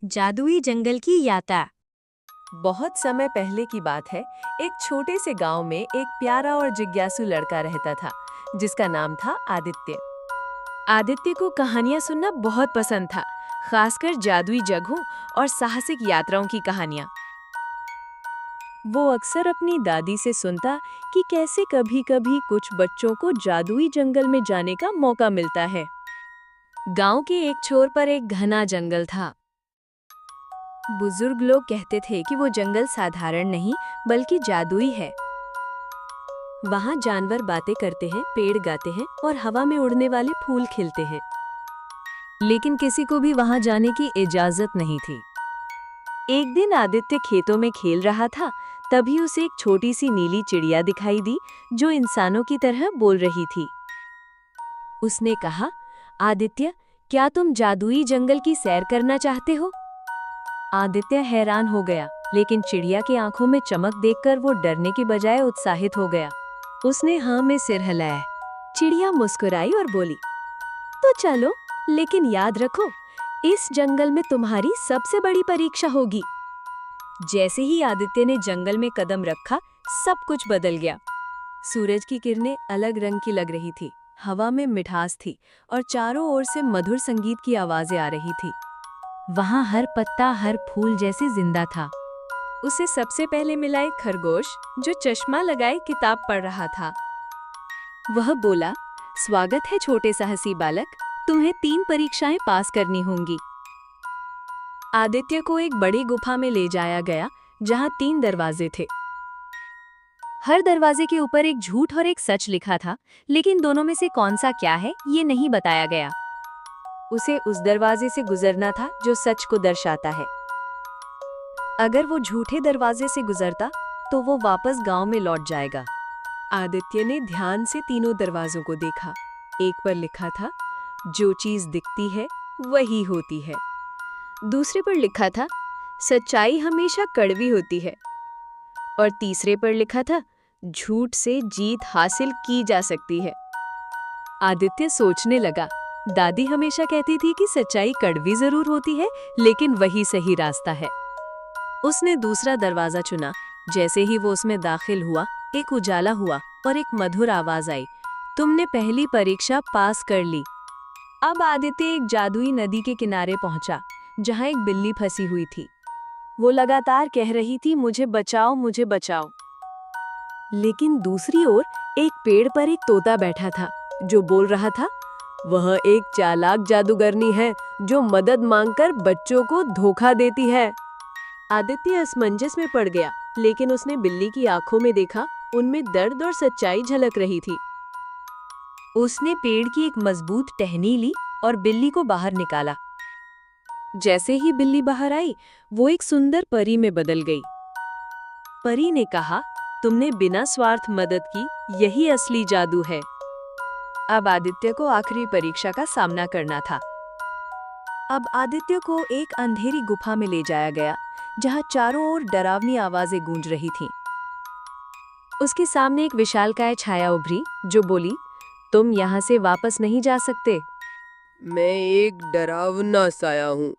जादुई जंगल की यात्रा। बहुत समय पहले की बात है। एक छोटे से गांव में एक प्यारा और जिज्ञासु लड़का रहता था जिसका नाम था आदित्य। आदित्य को कहानियां सुनना बहुत पसंद था, खासकर जादुई जगहों और साहसिक यात्राओं की कहानियां। वो अक्सर अपनी दादी से सुनता कि कैसे कभी-कभी कुछ बच्चों को जादुई जंगल में जाने का मौका मिलता है। गांव के एक छोर पर एक घना जंगल था। बुजुर्ग लोग कहते थे कि वो जंगल साधारण नहीं बल्कि जादुई है। वहाँ जानवर बातें करते हैं, पेड़ गाते हैं और हवा में उड़ने वाले फूल खिलते हैं। लेकिन किसी को भी वहाँ जाने की इजाजत नहीं थी। एक दिन आदित्य खेतों में खेल रहा था, तभी उसे एक छोटी सी नीली चिड़िया दिखाई दी जो इंसानों की तरह बोल रही थी। उसने कहा, आदित्य, क्या तुम जादुई जंगल की सैर करना चाहते हो? आदित्य हैरान हो गया, लेकिन चिड़िया की आंखों में चमक देखकर वो डरने की बजाय उत्साहित हो गया। उसने हाँ में सिर हिलाया। चिड़िया मुस्कुराई और बोली, तो चलो, लेकिन याद रखो, इस जंगल में तुम्हारी सबसे बड़ी परीक्षा होगी। जैसे ही आदित्य ने जंगल में कदम रखा, सब कुछ बदल गया। सूरज की किरणें अलग रंग की लग रही थी, हवा में मिठास थी और चारों ओर से मधुर संगीत की आवाजें आ रही थी। वहाँ हर पत्ता, हर फूल जैसे जिंदा था। उसे सबसे पहले मिला एक खरगोश जो चश्मा लगाए किताब पढ़ रहा था। वह बोला, स्वागत है छोटे साहसी बालक, तुम्हें 3 परीक्षाएं पास करनी होंगी। आदित्य को एक बड़ी गुफा में ले जाया गया जहाँ 3 दरवाजे थे। हर दरवाजे के ऊपर एक झूठ और एक सच लिखा था, लेकिन दोनों में से कौन सा क्या है ये नहीं बताया गया। उसे उस दरवाजे से गुजरना था जो सच को दर्शाता है। अगर वो झूठे दरवाजे से गुजरता तो वो वापस गांव में लौट जाएगा। आदित्य ने ध्यान से तीनों दरवाजों को देखा। एक पर लिखा था, जो चीज दिखती है वही होती है। दूसरे पर लिखा था, सच्चाई हमेशा कड़वी होती है। और तीसरे पर लिखा था, झूठ से जीत हासिल की जा सकती है। आदित्य सोचने लगा, दादी हमेशा कहती थी कि सच्चाई कड़वी जरूर होती है, लेकिन वही सही रास्ता है। उसने दूसरा दरवाजा चुना। जैसे ही वो उसमें दाखिल हुआ, एक उजाला हुआ और एक मधुर आवाज आई, तुमने पहली परीक्षा पास कर ली। अब आदित्य एक जादुई नदी के किनारे पहुंचा, जहां एक बिल्ली फंसी हुई थी। वो लगातार कह रही थी, मुझे बचाओ, मुझे बचाओ। लेकिन दूसरी ओर एक पेड़ पर एक तोता बैठा था जो बोल रहा था, वह एक चालाक जादूगरनी है जो मदद मांगकर बच्चों को धोखा देती है। आदित्य असमंजस में पड़ गया, लेकिन उसने बिल्ली की आंखों में देखा, उनमें दर्द और सच्चाई झलक रही थी। उसने पेड़ की एक मजबूत टहनी ली और बिल्ली को बाहर निकाला। जैसे ही बिल्ली बाहर आई, वो एक सुंदर परी में बदल गई। परी ने कहा, तुमने बिना स्वार्थ मदद की, यही असली जादू है। अब आदित्य को आखिरी परीक्षा का सामना करना था। अब आदित्य को एक अंधेरी गुफा में ले जाया गया, जहां चारों ओर डरावनी आवाजें गूंज रही थीं। उसके सामने एक विशालकाय छाया उभरी जो बोली, तुम यहाँ से वापस नहीं जा सकते। मैं एक डरावना साया हूँ।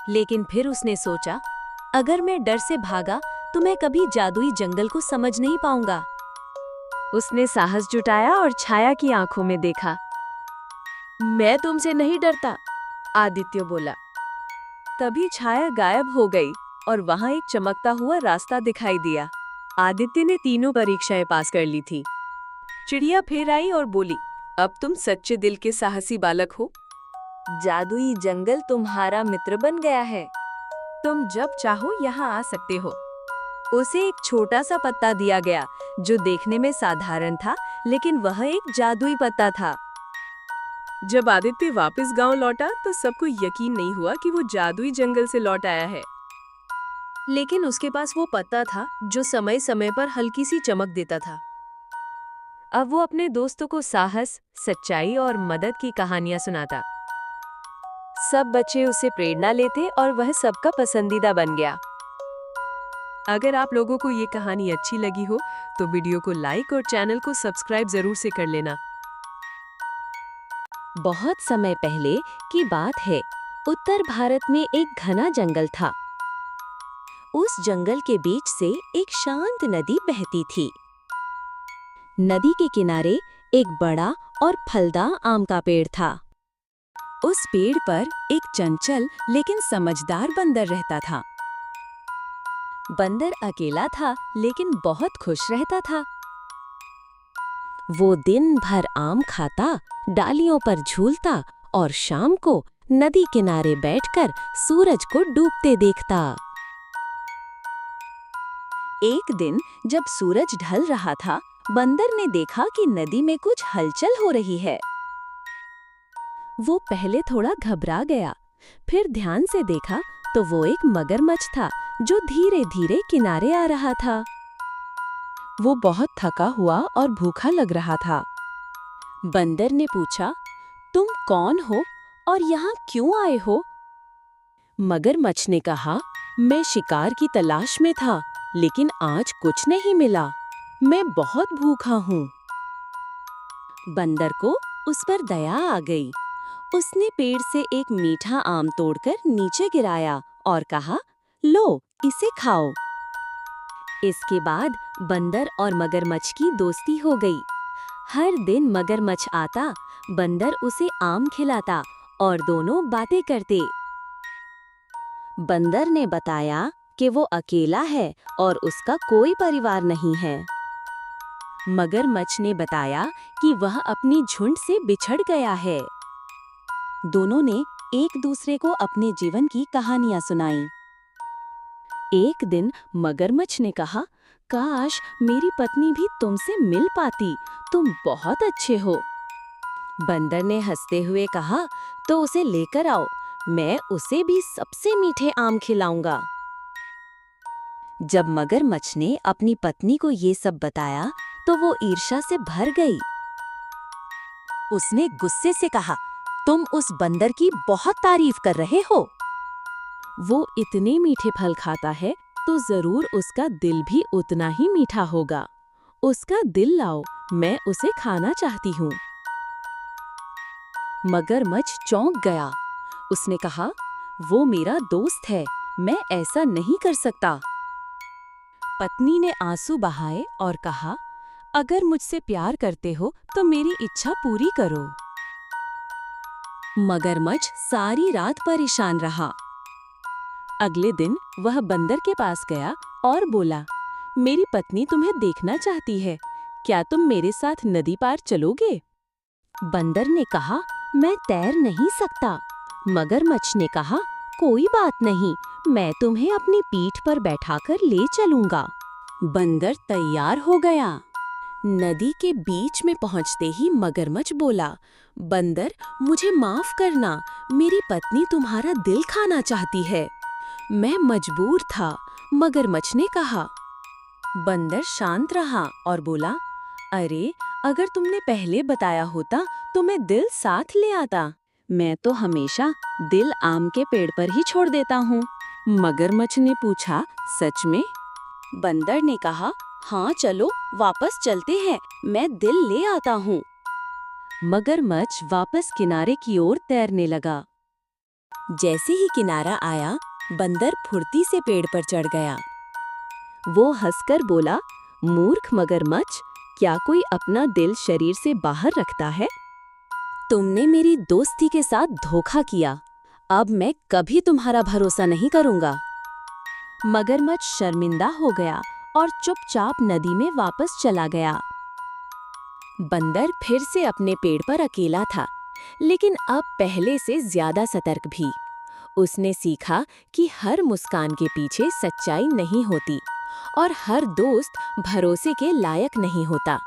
लेकिन फिर उसने सोचा, अगर मैं डर से भागा तो मैं कभी जादुई जंगल को समझ नहीं पाऊंगा। उसने साहस जुटाया और छाया की आंखों में देखा। मैं तुमसे नहीं डरता, आदित्य बोला। तभी छाया गायब हो गई और वहां एक चमकता हुआ रास्ता दिखाई दिया। आदित्य ने तीनों परीक्षाएं पास कर ली थी। चिड़िया फिर आई और बोली, अब तुम सच्चे दिल के साहसी बालक हो। जादुई जंगल तुम्हारा मित्र बन गया है। तुम जब चाहो यहाँ आ सकते हो। उसे एक छोटा सा पत्ता दिया गया जो देखने में साधारण था, लेकिन वह एक जादुई पत्ता था। जब आदित्य वापस गांव लौटा तो सबको यकीन नहीं हुआ कि वो जादुई जंगल से लौट आया है। लेकिन उसके पास वो पत्ता था जो समय समय पर हल्की सी चमक देता था। अब वो अपने दोस्तों को साहस, सच्चाई और मदद की कहानियां सुनाता। सब बच्चे उसे प्रेरणा लेते और वह सबका पसंदीदा बन गया। अगर आप लोगों को ये कहानी अच्छी लगी हो तो वीडियो को लाइक और चैनल को सब्सक्राइब जरूर से कर लेना। बहुत समय पहले की बात है। उत्तर भारत में एक घना जंगल था। उस जंगल के बीच से एक शांत नदी बहती थी। नदी के किनारे एक बड़ा और फलदार आम का पेड़ था। उस पेड़ पर एक चंचल लेकिन समझदार बंदर रहता था। बंदर अकेला था लेकिन बहुत खुश रहता था। वो दिन भर आम खाता, डालियों पर झूलता और शाम को नदी किनारे बैठकर सूरज को डूबते देखता। एक दिन जब सूरज ढल रहा था, बंदर ने देखा कि नदी में कुछ हलचल हो रही है। वो पहले थोड़ा घबरा गया, फिर ध्यान से देखा तो वो एक मगरमच्छ था जो धीरे-धीरे किनारे आ रहा था। वो बहुत थका हुआ और भूखा लग रहा था। बंदर ने पूछा, तुम कौन हो और यहाँ क्यों आए हो? मगरमच्छ ने कहा, मैं शिकार की तलाश में था, लेकिन आज कुछ नहीं मिला। मैं बहुत भूखा हूँ। बंदर को उस पर दया आ गई। उसने पेड़ से एक मीठा आम तोड़कर नीचे गिराया और कहा, लो, इसे खाओ। इसके बाद बंदर और मगरमच्छ की दोस्ती हो गई। हर दिन मगरमच्छ आता, बंदर उसे आम खिलाता और दोनों बातें करते। बंदर ने बताया कि वो अकेला है और उसका कोई परिवार नहीं है। मगरमच्छ ने बताया कि वह अपनी झुंड से बिछड़ गया है। दोनों ने एक दूसरे को अपने जीवन की कहानियां सुनाई। एक दिन मगरमच्छ ने कहा, काश मेरी पत्नी भी तुमसे मिल पाती, तुम बहुत अच्छे हो। बंदर ने हंसते हुए कहा, तो उसे लेकर आओ, मैं उसे भी सबसे मीठे आम खिलाऊंगा। जब मगरमच्छ ने अपनी पत्नी को ये सब बताया, तो वो ईर्ष्या से भर गई। उसने गुस्से से कहा, तुम उस बंदर की बहुत तारीफ कर रहे हो। वो इतने मीठे फल खाता है तो जरूर उसका दिल भी उतना ही मीठा होगा। उसका दिल लाओ, मैं उसे खाना चाहती हूँ। मगरमच्छ चौंक गया। उसने कहा, वो मेरा दोस्त है, मैं ऐसा नहीं कर सकता। पत्नी ने आंसू बहाए और कहा, अगर मुझसे प्यार करते हो तो मेरी इच्छा पूरी करो। मगरमच्छ सारी रात परेशान रहा। अगले दिन वह बंदर के पास गया और बोला, मेरी पत्नी तुम्हें देखना चाहती है, क्या तुम मेरे साथ नदी पार चलोगे? बंदर ने कहा, मैं तैर नहीं सकता। मगरमच्छ ने कहा, कोई बात नहीं, मैं तुम्हें अपनी पीठ पर बैठाकर ले चलूंगा। बंदर तैयार हो गया। नदी के बीच में पहुंचते ही मगरमच्छ बोला, बंदर, मुझे माफ करना, मेरी पत्नी तुम्हारा दिल खाना चाहती है। मैं मजबूर था, मगरमच्छ ने कहा। बंदर शांत रहा और बोला, अरे, अगर तुमने पहले बताया होता तो मैं दिल साथ ले आता। मैं तो हमेशा दिल आम के पेड़ पर ही छोड़ देता हूँ। मगरमच्छ ने पूछा, सच में? बंदर ने कहा, हाँ चलो, वापस चलते हैं, मैं दिल ले आता हूँ। मगरमच्छ वापस किनारे की ओर तैरने लगा। जैसे ही किनारा आया, बंदर फुर्ती से पेड़ पर चढ़ गया। वो हंसकर बोला, मूर्ख मगरमच्छ, क्या कोई अपना दिल शरीर से बाहर रखता है? तुमने मेरी दोस्ती के साथ धोखा किया, अब मैं कभी तुम्हारा भरोसा नहीं करूंगा। मगरमच्छ शर्मिंदा हो गया और चुपचाप नदी में वापस चला गया। बंदर फिर से अपने पेड़ पर अकेला था, लेकिन अब पहले से ज्यादा सतर्क भी। उसने सीखा कि हर मुस्कान के पीछे सच्चाई नहीं होती और हर दोस्त भरोसे के लायक नहीं होता।